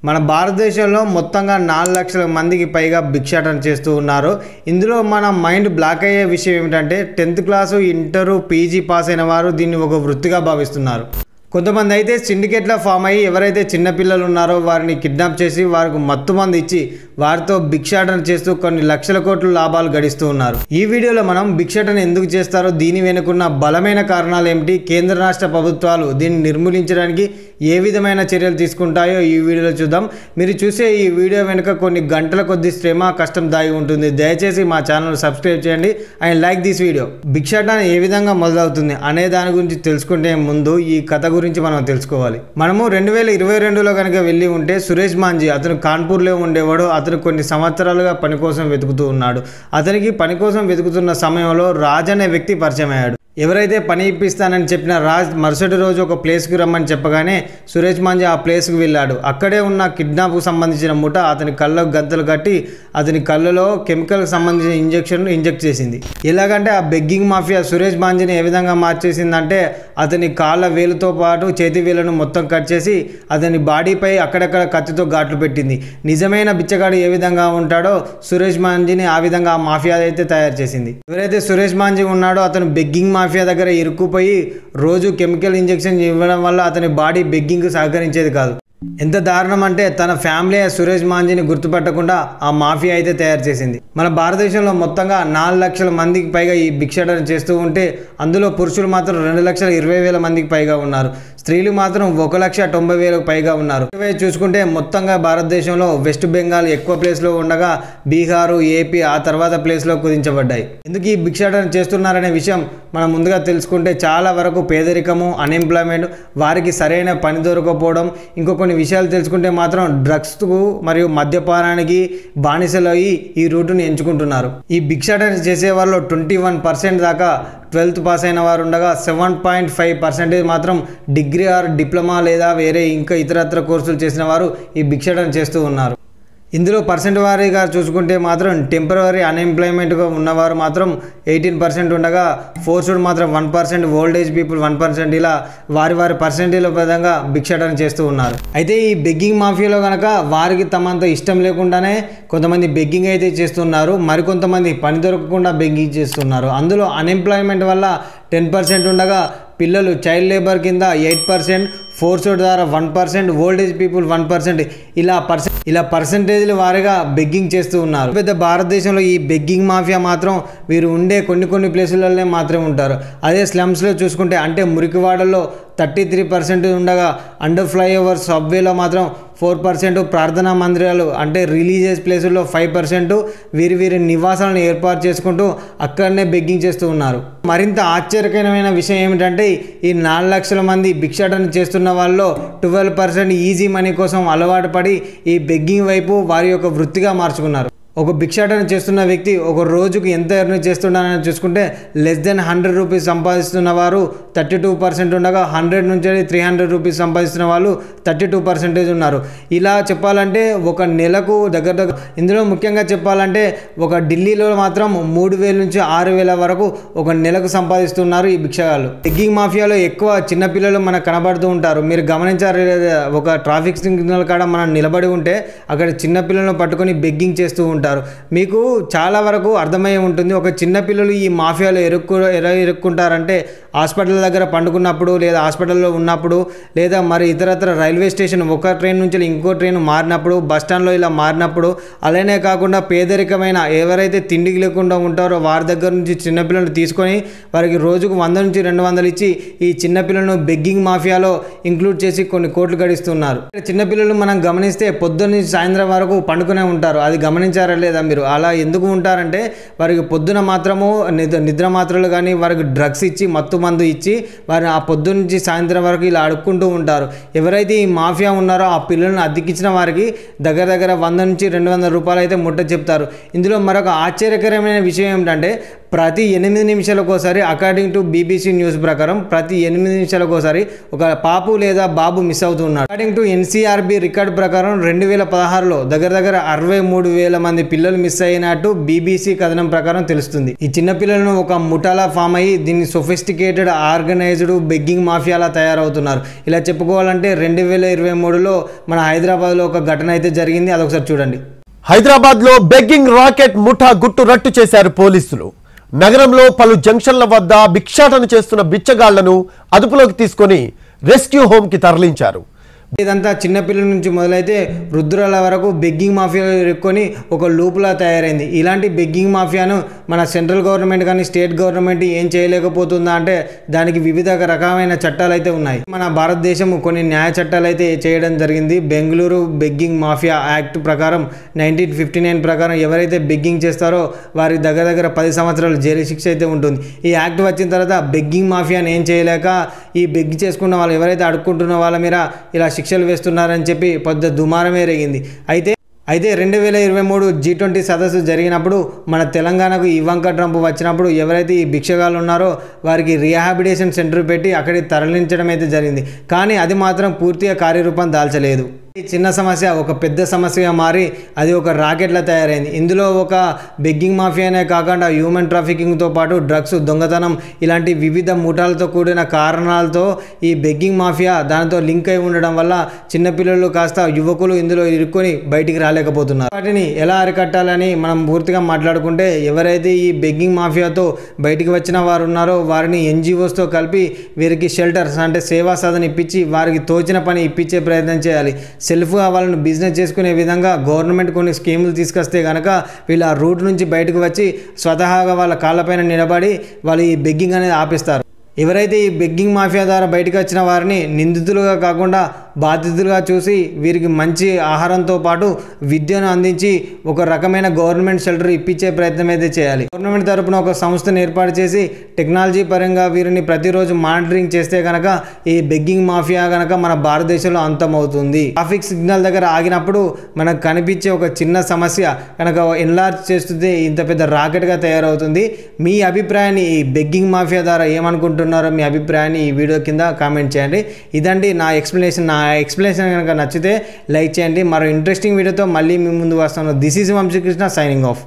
మన భారతదేశంలో మొత్తంగా 4 లక్షల మందికి పైగా భిక్షాటన చేస్తూ ఉన్నారు. ఇందులో మన మైండ్ బ్లాక్ అయ్యే విషయం ఏమిటంటే 10th class, inter, PG pass అయిన వారు దీన్ని ఒక వృత్తిగా భావిస్తున్నారు. కొంతమంది అయితే సిండికేట్లా ఫామ్ అయ్యి ఎవరైతే చిన్నపిల్లలు ఉన్నారో వారిని కిడ్నాప్ చేసి వారికి మత్తు మందు ఇచ్చి వారితో భిక్షాటన చేస్తూ కొన్ని లక్షల కోట్ల లాభాలు గడిస్తూ ఉన్నారు. ఈ వీడియోలో మనం భిక్షాటన ఎందుకు చేస్తారో, దీని వెనుకున్న బలమైన కారణాలు ఏమిటి, కేంద్ర రాష్ట్ర ప్రభుత్వాలు దీన్ని నిర్మూలించడానికి ఏ విధమైన చర్యలు తీసుకుంటాయో ఈ వీడియోలో చూద్దాం. మీరు చూసే ఈ వీడియో వెనుక కొన్ని గంటల కొద్ది శ్రమ, కష్టం దాగి ఉంటుంది. దయచేసి మా ఛానల్ సబ్స్క్రైబ్ చేయండి అండ్ లైక్ దిస్ వీడియో. భిక్షాటన ఏ విధంగా మొదలవుతుంది అనే దాని గురించి తెలుసుకుంటే ముందు ఈ కథ గురించి మనం తెలుసుకోవాలి. మనము 2022లో కనుక వెళ్ళి ఉంటే సురేష్ మాంజీ అతను కాన్పూర్లో ఉండేవాడు. అతను కొన్ని సంవత్సరాలుగా పని కోసం వెతుకుతూ ఉన్నాడు. అతనికి పని కోసం వెతుకుతున్న సమయంలో రాజ్ అనే వ్యక్తి పరిచయం అయ్యాడు. ఎవరైతే పని ఇప్పిస్తానని చెప్పిన రాజ్ మరుసటి రోజు ఒక ప్లేస్కి రమ్మని చెప్పగానే సురేష్ మాంజీ ఆ ప్లేస్కి వెళ్ళాడు. అక్కడే ఉన్న కిడ్నాప్కు సంబంధించిన ముఠ అతని కళ్ళకు గంతలు కట్టి అతని కళ్ళలో కెమికల్కి సంబంధించిన ఇంజెక్ట్ చేసింది. ఎలాగంటే ఆ బెగ్గింగ్ మాఫియా సురేష్ మాంజీని ఏ విధంగా మార్చేసిందంటే అతని కాళ్ళ వేలుతో పాటు చేతి వేలను మొత్తం కట్ చేసి అతని బాడీపై అక్కడక్కడ కత్తితో ఘాట్లు పెట్టింది. నిజమైన బిచ్చగాడు ఏ విధంగా ఉంటాడో సురేష్ మాంజీని ఆ విధంగా ఆ మాఫియా అయితే తయారు చేసింది. ఎవరైతే సురేష్ మాంజీ ఉన్నాడో అతను బెగ్గింగ్ మాఫియా దగ్గర ఇరుక్కుపోయి రోజు కెమికల్ ఇంజెక్షన్ ఇవ్వడం వల్ల అతని బాడీ బెగ్గింగ్కు సహకరించేది కాదు. ఎంత దారుణం అంటే తన ఫ్యామిలీ సురేష్ మాంజీని గుర్తుపట్టకుండా ఆ మాఫియా అయితే తయారు చేసింది. మన భారతదేశంలో మొత్తంగా 4 లక్షల మందికి పైగా ఈ భిక్షాటన చేస్తూ ఉంటే అందులో పురుషులు మాత్రం 2,20,000 మందికి పైగా ఉన్నారు. స్త్రీలు మాత్రం 1,90,000 పైగా ఉన్నారు. చూసుకుంటే మొత్తంగా భారతదేశంలో వెస్ట్ బెంగాల్ ఎక్కువ ప్లేస్లో ఉండగా బీహారు, ఏపీ ఆ తర్వాత ప్లేస్లో కుదించబడ్డాయి. ఎందుకు ఈ భిక్షాటన చేస్తున్నారనే విషయం మనం ముందుగా తెలుసుకుంటే చాలా వరకు పేదరికము, అన్ఎంప్లాయ్మెంట్, వారికి సరైన పని దొరకపోవడం, ఇంకొన్ని విషయాలు తెలుసుకుంటే మాత్రం డ్రగ్స్కు మరియు మద్యపానానికి బానిసలయ్యి ఈ రూటుని ఎంచుకుంటున్నారు. ఈ భిక్షాటన చేసే వారిలో 21% దాకా 12th పాస్ అయిన వారు ఉండగా 7.5% మాత్రం డిగ్రీ ఆర్ డిప్లొమా లేదా వేరే ఇంకా ఇతరత్ర కోర్సులు చేసిన వారు ఈ భిక్షాటన చేస్తూ ఉన్నారు. ఇందులో పర్సెంట్ వారీగా చూసుకుంటే మాత్రం టెంపరరీ అన్ఎంప్లాయ్మెంట్గా ఉన్నవారు మాత్రం 18% ఉండగా ఫోర్స్డ్ మాత్రం 1%, ఓల్డ్ ఏజ్ పీపుల్ 1%, ఇలా వారి పర్సెంటేజ్ల విధంగా భిక్షాటన చేస్తూ ఉన్నారు. అయితే ఈ బెగ్గింగ్ మాఫియాలో కనుక వారికి తమంత ఇష్టం లేకుండానే కొంతమంది బెగ్గింగ్ అయితే చేస్తున్నారు, మరికొంతమంది పని దొరకకుండా బెగ్గింగ్ చేస్తున్నారు. అందులో అన్ఎంప్లాయ్మెంట్ వల్ల 10% ఉండగా పిల్లలు చైల్డ్ లేబర్ కింద 8%, ఫోర్స్డ్ ద్వారా 1%, ఓల్డ్ ఏజ్ పీపుల్ 1%, ఇలా పర్సెంటేజ్ల వారీగా బెగ్గింగ్ చేస్తూ ఉన్నారు. పెద్ద భారతదేశంలో ఈ బెగ్గింగ్ మాఫియా మాత్రం వీరు ఉండే కొన్ని ప్లేసులలోనే మాత్రమే ఉంటారు. అదే స్లమ్స్లో చూసుకుంటే అంటే మురికివాడల్లో 33% ఉండగా అండర్ ఫ్లైఓవర్ సబ్వేలో మాత్రం 4%, ప్రార్థనా మందిరాలు అంటే రిలీజియస్ ప్లేసుల్లో 5% వీరి నివాసాలను ఏర్పాటు చేసుకుంటూ అక్కడనే బెగ్గింగ్ చేస్తూ ఉన్నారు. మరింత ఆశ్చర్యకరమైన విషయం ఏమిటంటే ఈ 4 లక్షల మంది భిక్షాటన చేస్తున్న వాళ్ళలో 12% ఈజీ మనీ కోసం అలవాటు పడి ఈ బెగ్గింగ్ వైపు వారి యొక్క వృత్తిగా మార్చుకున్నారు. ఒక భిక్షాటన చేస్తున్న వ్యక్తి ఒక రోజుకు ఎంత ఎర్న్ చేస్తున్నారని చూసుకుంటే ₹100 సంపాదిస్తున్న వారు 32% ఉండగా 100 నుంచి 300 రూపీస్ సంపాదిస్తున్న వాళ్ళు 32% ఉన్నారు. ఇలా చెప్పాలంటే ఒక నెలకు దగ్గర ఇందులో ముఖ్యంగా చెప్పాలంటే ఒక ఢిల్లీలో మాత్రం 3,000 నుంచి 6,000 వరకు ఒక నెలకు సంపాదిస్తున్నారు ఈ భిక్షగాళ్ళు. బెగ్గింగ్ మాఫియాలో ఎక్కువ చిన్నపిల్లలు మనకు కనబడుతూ ఉంటారు. మీరు గమనించారు, ఒక ట్రాఫిక్ సిగ్నల్ కాడ మనం నిలబడి ఉంటే అక్కడ చిన్నపిల్లలను పట్టుకొని బెగ్గింగ్ చేస్తూ ఉంటారు. మీకు చాలా వరకు అర్థమై ఉంటుంది. ఒక చిన్నపిల్లలు ఈ మాఫియాలో ఎలా ఇరుక్కుంటారంటే హాస్పిటల్ దగ్గర పండుకున్నప్పుడు లేదా హాస్పిటల్లో ఉన్నప్పుడు లేదా మరి ఇతరత్ర రైల్వే స్టేషన్ ఒక ట్రైన్ నుంచి ఇంకో ట్రైన్ మారినప్పుడు, బస్టాండ్లో ఇలా మారినప్పుడు, అలానే కాకుండా పేదరికమైన ఎవరైతే తిండికి లేకుండా ఉంటారో వారి దగ్గర నుంచి చిన్నపిల్లలను తీసుకొని వారికి రోజుకు 100 నుంచి 200 ఇచ్చి ఈ చిన్నపిల్లలను బెగ్గింగ్ మాఫియాలో ఇంక్లూడ్ చేసి కొన్ని కోట్లు గడిస్తున్నారు. చిన్నపిల్లలు మనం గమనిస్తే పొద్దున్న నుంచి సాయంత్రం వరకు పండుకునే ఉంటారు. అది గమనించారు లేదా మీరు? అలా ఎందుకు ఉంటారంటే వారికి పొద్దున మాత్రము నిద్ర మాత్రలు కానీ వారికి డ్రగ్స్ ఇచ్చి మత్తు మందు ఇచ్చి వారిని ఆ పొద్దున్న నుంచి సాయంత్రం వరకు ఇలా అడుక్కుంటూ ఉంటారు. ఎవరైతే ఈ మాఫియా ఉన్నారో ఆ పిల్లలను అద్దెకిచ్చిన వారికి దగ్గర 100 నుంచి 200 రూపాయలు అయితే ముట్ట చెప్తారు. ఇందులో మరొక ఆశ్చర్యకరమైన విషయం ఏమిటంటే ప్రతి 8 నిమిషాలకోసారి అకార్డింగ్ టు BBC న్యూస్ ప్రకారం ప్రతి 8 నిమిషాలకోసారి ఒక పాపు లేదా బాబు మిస్ అవుతున్నాడు. అకార్డింగ్ టు NCRB రికార్డు ప్రకారం 2016లో దగ్గర 63,000 మంది పిల్లలు మిస్ అయినట్టు BBC కథనం ప్రకారం తెలుస్తుంది. ఈ చిన్న పిల్లలను ఒక ముఠాలా ఫామ్ అయ్యి దీన్ని సొఫిస్టికేటెడ్ ఆర్గనైజ్డ్ బెగ్గింగ్ మాఫియాలా తయారవుతున్నారు. ఇలా చెప్పుకోవాలంటే 2023లో మన హైదరాబాద్లో ఒక ఘటన అయితే జరిగింది. అదొకసారి చూడండి. హైదరాబాద్లో బెగ్గింగ్ రాకెట్ ముఠా గుట్టు రట్టు చేశారు పోలీసులు. నగరంలో పలు జంక్షన్ల వద్ద భిక్షాటన చేస్తున్న బిచ్చగాళ్లను అదుపులోకి తీసుకొని రెస్క్యూ హోమ్కి తరలించారు. ఇదంతా చిన్నపిల్లల నుంచి మొదలైతే వృద్ధుల వరకు బెగ్గింగ్ మాఫియా ఎక్కుని ఒక లూపులా తయారైంది. ఇలాంటి బెగ్గింగ్ మాఫియాను మన సెంట్రల్ గవర్నమెంట్ కానీ స్టేట్ గవర్నమెంట్ ఏం చేయలేకపోతుందా అంటే దానికి వివిధ రకమైన చట్టాలు అయితే ఉన్నాయి. మన భారతదేశం కొన్ని న్యాయ చట్టాలు అయితే చేయడం జరిగింది. బెంగళూరు బెగ్గింగ్ మాఫియా యాక్ట్ ప్రకారం 1959 ప్రకారం ఎవరైతే బెగ్గింగ్ చేస్తారో వారి దగ్గర 10 సంవత్సరాలు జైలు శిక్ష అయితే ఉంటుంది. ఈ యాక్ట్ వచ్చిన తర్వాత బెగ్గింగ్ మాఫియాని ఏం చేయలేక ఈ బెగ్ చేసుకున్న వాళ్ళు ఎవరైతే అడుక్కుంటున్న వాళ్ళ మీద ఇలా శిక్షలు వేస్తున్నారని చెప్పి పెద్ద దుమారమే రేగింది. అయితే 2023 G20 సదస్సు జరిగినప్పుడు మన తెలంగాణకు ఇవాంకా ట్రంప్ వచ్చినప్పుడు ఎవరైతే ఈ భిక్షగాళ్ళు ఉన్నారో వారికి రీహాబిలిటేషన్ సెంటర్ పెట్టి అక్కడికి తరలించడం అయితే జరిగింది. కానీ అది మాత్రం పూర్తిగా కార్యరూపం దాల్చలేదు. ఈ చిన్న సమస్య ఒక పెద్ద సమస్యగా మారి అది ఒక రాకెట్లా తయారైంది. ఇందులో ఒక బెగ్గింగ్ మాఫియానే కాకుండా హ్యూమన్ ట్రాఫికింగ్తో పాటు డ్రగ్స్, దొంగతనం ఇలాంటి వివిధ ముఠాలతో కూడిన కారణాలతో ఈ బెగ్గింగ్ మాఫియా దానితో లింక్ అయి ఉండడం వల్ల చిన్నపిల్లలు కాస్త యువకులు ఇందులో ఇరుక్కొని బయటికి రాలేకపోతున్నారు. వాటిని ఎలా అరికట్టాలని మనం పూర్తిగా మాట్లాడుకుంటే ఎవరైతే ఈ బెగ్గింగ్ మాఫియాతో బయటికి వచ్చిన వారు ఉన్నారో వారిని NGOస్తో కలిపి వీరికి షెల్టర్స్ అంటే సేవా సాధన ఇప్పించి వారికి తోచిన పని ఇప్పించే ప్రయత్నం చేయాలి. సెల్ఫ్గా వాళ్ళని బిజినెస్ చేసుకునే విధంగా గవర్నమెంట్ కొన్ని స్కీములు తీసుకొస్తే కనుక వీళ్ళు ఆ రూట్ నుంచి బయటకు వచ్చి స్వతహాగా వాళ్ళ కాళ్ళపైన నిలబడి వాళ్ళు ఈ బెగ్గింగ్ అనేది ఆపిస్తారు. ఎవరైతే ఈ బెగ్గింగ్ మాఫియా ద్వారా బయటకు వచ్చిన వారిని నిందితులుగా కాకుండా బాధితులుగా చూసి వీరికి మంచి ఆహారంతో పాటు విద్యను అందించి ఒక రకమైన గవర్నమెంట్ షెల్టర్ ఇప్పించే ప్రయత్నం అయితే చేయాలి. గవర్నమెంట్ తరపున ఒక సంస్థను ఏర్పాటు చేసి టెక్నాలజీ పరంగా వీరిని ప్రతిరోజు మానిటరింగ్ చేస్తే కనుక ఈ బెగ్గింగ్ మాఫియా కనుక మన భారతదేశంలో అంతమవుతుంది. ట్రాఫిక్ సిగ్నల్ దగ్గర ఆగినప్పుడు మనకు కనిపించే ఒక చిన్న సమస్య కనుక ఎన్లార్జ్ చేస్తుంది ఇంత పెద్ద రాకెట్గా తయారవుతుంది. మీ అభిప్రాయాన్ని ఈ బెగ్గింగ్ మాఫియా ద్వారా ఏమనుకుంటున్నారో మీ అభిప్రాయాన్ని ఈ వీడియో కింద కామెంట్ చేయండి. ఇదండి నా ఎక్స్ప్లెనేషన్ కనుక నచ్చితే లైక్ చేయండి. మరో ఇంట్రెస్టింగ్ వీడియోతో మళ్ళీ మీ ముందు వస్తాను. This is Vamshikrishna signing of.